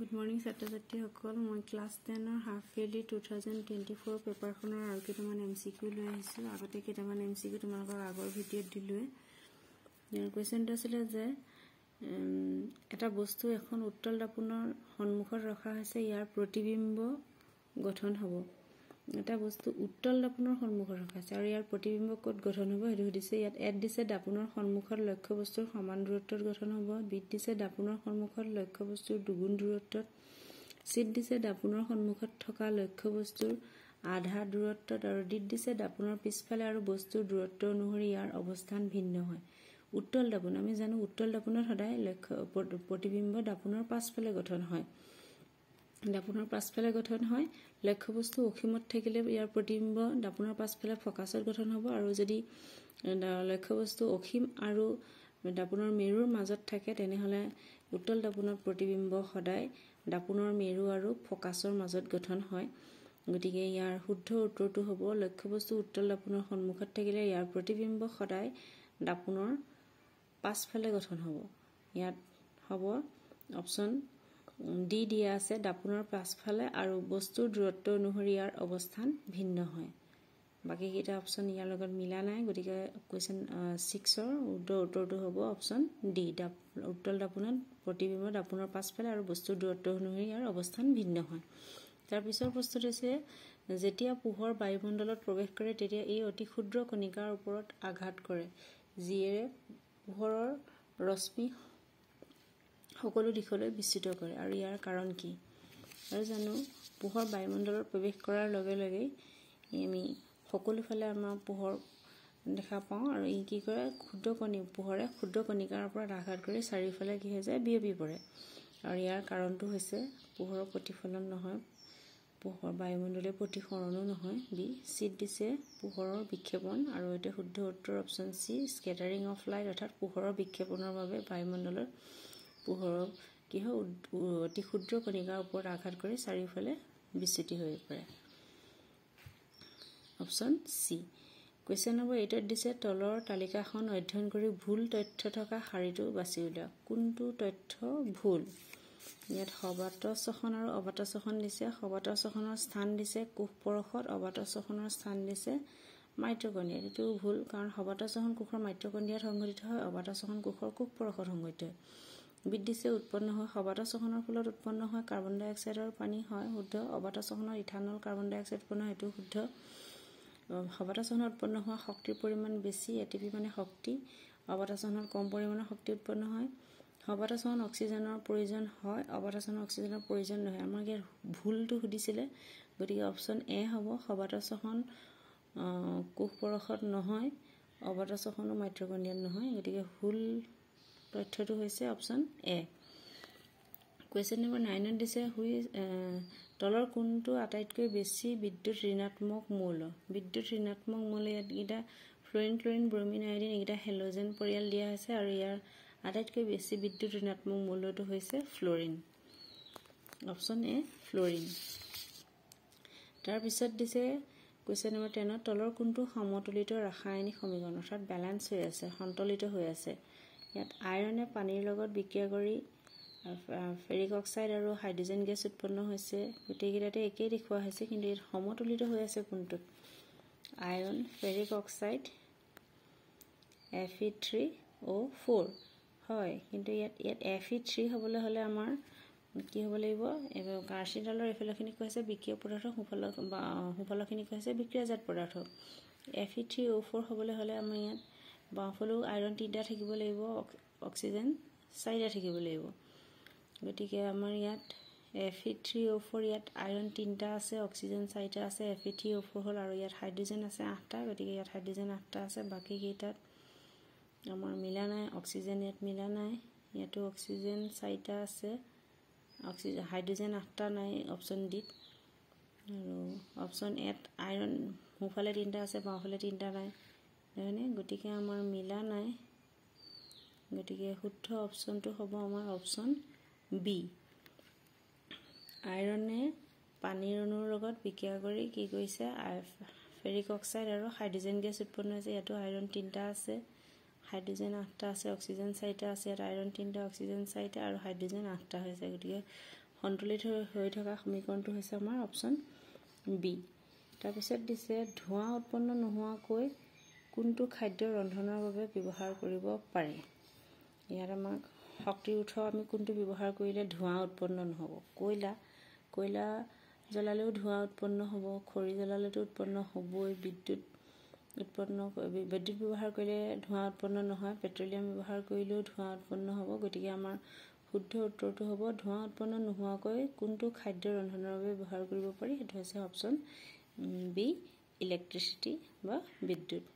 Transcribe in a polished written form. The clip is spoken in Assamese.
Good morning, ছাত্ৰ-ছাত্ৰী সকল। মই ক্লাছ 10 ৰ হাফ ইয়াৰলি 2024 পেপাৰখনৰ আৰু কেইটামান এমচিকিউ লৈ আহিছোঁ। আগতে কেইটামান এমচিকিউ তোমালোকৰ আগৰ ভিডিঅ'ত দিলোৱে। ইয়াৰ কুৱেশ্যনটো আছিলে যে এটা বস্তু এখন উত্তল দাপোনৰ সন্মুখত ৰখা হৈছে, ইয়াৰ প্ৰতিবিম্ব গঠন হ'ব। এটা বস্তু উত্তল দাপোনৰ সন্মুখত ৰখা আছে আৰু ইয়াৰ প্ৰতিবিম্ব ক'ত গঠন হ'ব সেইটো সুধিছে। ইয়াত এড দিছে দাপোনৰ সন্মুখত লক্ষ্য বস্তুৰ সমান দূৰত্বত গঠন হ'ব, বিত দিছে দাপোনৰ সন্মুখত লক্ষ্য বস্তুৰ দুগুণ দূৰত্বত, চিত দিছে দাপোনৰ সন্মুখত থকা লক্ষ্য বস্তুৰ আধা দূৰত্বত, আৰু ডিত দিছে দাপোনৰ পিছফালে আৰু বস্তুৰ দূৰত্ব অনুসৰি ইয়াৰ অৱস্থান ভিন্ন হয়। উত্তল দাপোন, আমি জানো উত্তল দাপোনত সদায় প্ৰতিবিম্ব দাপোনৰ পাছফালে গঠন হয়। দাপোনৰ পাছফালে গঠন হয়। লক্ষ্য বস্তু অসীমত থাকিলে ইয়াৰ প্ৰতিবিম্ব দাপোনৰ পাছফালে ফকাছত গঠন হ'ব, আৰু যদি লক্ষ্য বস্তু অসীম আৰু দাপোনৰ মেৰুৰ মাজত থাকে তেনেহ'লে উত্তল দাপোনত প্ৰতিবিম্ব সদায় দাপোনৰ মেৰু আৰু ফকাছৰ মাজত গঠন হয়। গতিকে ইয়াৰ শুদ্ধ উত্তৰটো হ'ব লক্ষ্য বস্তু উত্তল দাপোনৰ সন্মুখত থাকিলে ইয়াৰ প্ৰতিবিম্ব সদায় দাপোনৰ পাছফালে গঠন হ'ব। ইয়াত হ'ব অপশ্যন ডি দিয়া আছে, দাপোনৰ পাছফালে আৰু বস্তুৰ দূৰত্ব অনুসৰি ইয়াৰ অৱস্থান ভিন্ন হয়। বাকীকেইটা অপশ্যন ইয়াৰ লগত মিলা নাই, গতিকে কুৱেশ্যন 6ৰ উত্তৰটো হ'ব অপশ্যন ডি, উত্তল দাপোনত প্ৰতিবিম্ব দাপোনৰ পাছফালে আৰু বস্তুৰ দূৰত্ব অনুসৰি ইয়াৰ অৱস্থান ভিন্ন হয়। তাৰপিছৰ প্ৰশ্নটো হৈছে, যেতিয়া পোহৰ বায়ুমণ্ডলত প্ৰৱেশ কৰে তেতিয়া এই অতি ক্ষুদ্ৰ কণিকাৰ ওপৰত আঘাত কৰে, যিয়ে পোহৰৰ ৰশ্মি সকলো দিশলৈ বিস্তৃত কৰে, আৰু ইয়াৰ কাৰণ কি? আৰু জানো পোহৰ বায়ুমণ্ডলত প্ৰৱেশ কৰাৰ লগে লগেই আমি সকলোফালে আমাৰ পোহৰ দেখা পাওঁ, আৰু ই কি কৰে পোহৰে ক্ষুদ্ৰ কণিকাৰ ওপৰত আঘাত কৰি চাৰিওফালে কি হৈ যায় বিয়পি পৰে। আৰু ইয়াৰ কাৰণটো হৈছে পোহৰৰ প্ৰতিফলন নহয়, পোহৰ বায়ুমণ্ডলীয় প্ৰতিসৰণো নহয়। বি, চিত দিছে পোহৰৰ বিক্ষেপণ, আৰু এইটো শুদ্ধ উত্তৰ option C, scattering of light, অৰ্থাৎ পোহৰৰ বিক্ষেপণৰ বাবে বায়ুমণ্ডলৰ পোহৰৰ কি হয় অতি ক্ষুদ্ৰ কণিকাৰ ওপৰত আঘাত কৰি চাৰিওফালে বিস্তৃতি হৈ পৰে। Option C. কুৱেশ্যন নম্বৰ 8ত দিছে তলৰ তালিকাখন অধ্যয়ন কৰি ভুল তথ্য থকা শাৰীটো বাছি উলিয়াওক। কোনটো তথ্য ভুল? ইয়াত সবাতচখন আৰু অবাতচখন দিছে। সবাতচখনৰ স্থান দিছে কোষ পৰশত, অবাতচখনৰ স্থান দিছে মাইটকণ্ড্ৰিয়াত। এইটো ভুল, কাৰণ সবাতচখন কোষৰ মাইটকণ্ড্ৰিয়াত সংঘটিত হয়, অবাতচখন কোষৰ কোষ পৰশত সংঘটিত হয়। বিত দিছে উৎপন্ন হয়, সবাতচখনৰ ফলত উৎপন্ন হয় কাৰ্বন ডাই অক্সাইড আৰু পানী, হয় শুদ্ধ। অবাতচখনৰ ইথানল কাৰ্বন ডাই অক্সাইড উৎপন্ন হয়, এইটো শুদ্ধ। সবাতচখনত উৎপন্ন হোৱা শক্তিৰ পৰিমাণ বেছি, এটিপি মানে শক্তি। অবাতচখনত কম পৰিমাণৰ শক্তি উৎপন্ন হয়। সবাতচখনত অক্সিজেনৰ প্ৰয়োজন হয়, অবাতচখনত অক্সিজেনৰ প্ৰয়োজন নহয়। আমাক ইয়াৰ ভুলটো সুধিছিলে, গতিকে অপশ্যন এ হ'ব, সবাতচখন কোষ পৰশত নহয়, অবাতচখনো মাইটকণ্ড্ৰিয়াত নহয়, গতিকে ভুল তথ্যটো হৈছে অপশ্যন এ। কুৱেশ্যন নম্বৰ 9ত দিছে তলৰ কোনটো আটাইতকৈ বেছি বিদ্যুৎ ঋণাত্মক মৌল? বিদ্যুৎ ঋণাত্মক মৌল ইয়াতকেইটা ফ্ল'ৰিন, ক্লৰিন, ব্ৰমিন, আয়ডিন, এইকেইটা হেল'জেন পৰিয়াল দিয়া হৈছে, আৰু ইয়াৰ আটাইতকৈ বেছি বিদ্যুৎ ঋণাত্মক মৌলটো হৈছে ফ্ল'ৰিন। Option A fluorine. তাৰপিছত দিছে কুৱেশ্যন নম্বৰ 10ত তলৰ কোনটো সমতুলিত ৰাসায়নিক সমীকৰণ, অৰ্থাৎ বেলেঞ্চ হৈ আছে, সন্তুলিত হৈ আছে? ইয়াত আইৰণে পানীৰ লগত বিক্ৰিয়া কৰি ফেৰিক অক্সাইড আৰু হাইড্ৰজেন গেছ উৎপন্ন হৈছে। গোটেইকেইটাতে একেই দেখুওৱা হৈছে, কিন্তু ইয়াত সমতুলিত হৈ আছে কোনটোত? আইৰণ, ফেৰিক অক্সাইড, Fe3O4 হয়, কিন্তু ইয়াত Fe3 হ'বলৈ হ'লে আমাৰ কি হ'ব লাগিব? কাৰ্চিডালৰ এইফালৰখিনি কৈছে বিক্ৰিয়ক পদাৰ্থ, সোঁফালৰখিনি কৈছে বিক্ৰিয়াজাত পদাৰ্থ। Fe3O4 হ'বলৈ হ'লে আমাৰ ইয়াত বাওঁফালেও আইৰণ 3টা থাকিব লাগিব, অক্সিজেন 4টা থাকিব লাগিব। গতিকে আমাৰ ইয়াত Fe3O4 ইয়াত আইৰণ 3টা আছে, অক্সিজেন 4টা আছে, Fe3O4 হ'ল, আৰু ইয়াত হাইড্ৰজেন আছে 8টা, গতিকে ইয়াত হাইড্ৰজেন 8টা আছে। বাকীকেইটাত আমাৰ মিলা নাই, অক্সিজেন ইয়াত মিলা নাই, ইয়াতো অক্সিজেন 4টা আছে, হাইড্ৰজেন 8টা নাই অপশ্যন ডিত, আৰু অপশ্যন এত আইৰণ সোঁফালে 3টা আছে, বাওঁফালে 3টা নাই, নহয়নে? গতিকে আমাৰ মিলা নাই, গতিকে শুদ্ধ অপশ্যনটো হ'ব আমাৰ অপশ্যন বি। আইৰণে পানীৰ অণুৰ লগত বিক্ৰিয়া কৰি কি কৰিছে? ফেৰিক অক্সাইড আৰু হাইড্ৰজেন গেছ উৎপন্ন হৈছে। ইয়াতো আইৰণ 3টা আছে, হাইড্ৰজেন 8টা আছে, অক্সিজেন 4টা আছে। ইয়াত আইৰণ 3টা, অক্সিজেন 4টা আৰু হাইড্ৰজেন 8টা হৈছে। গতিকে সন্তুলিত হৈ থকা সমীকৰণটো হৈছে আমাৰ অপশ্যন বি। তাৰপিছত দিছে ধোঁৱা উৎপন্ন নোহোৱাকৈ কোনটো খাদ্য ৰন্ধনৰ বাবে ব্যৱহাৰ কৰিব পাৰি। ইয়াত আমাক শক্তিৰ উৎস আমি কোনটো ব্যৱহাৰ কৰিলে ধোঁৱা উৎপন্ন নহ'ব। কয়লা জ্বলালেও ধোঁৱা উৎপন্ন হ'ব, খৰি জ্বলালেতো উৎপন্ন হ'বই। বিদ্যুৎ ব্যৱহাৰ কৰিলে ধোঁৱা উৎপন্ন নহয়, পেট্ৰলিয়াম ব্যৱহাৰ কৰিলেও ধোঁৱা উৎপন্ন হ'ব। গতিকে আমাৰ শুদ্ধ উত্তৰটো হ'ব ধোঁৱা উৎপন্ন নোহোৱাকৈ কোনটো খাদ্য ৰন্ধনৰ বাবে ব্যৱহাৰ কৰিব পাৰি। সেইটো হৈছে অপশ্যন বি, ইলেক্ট্ৰিচিটি বা বিদ্যুৎ।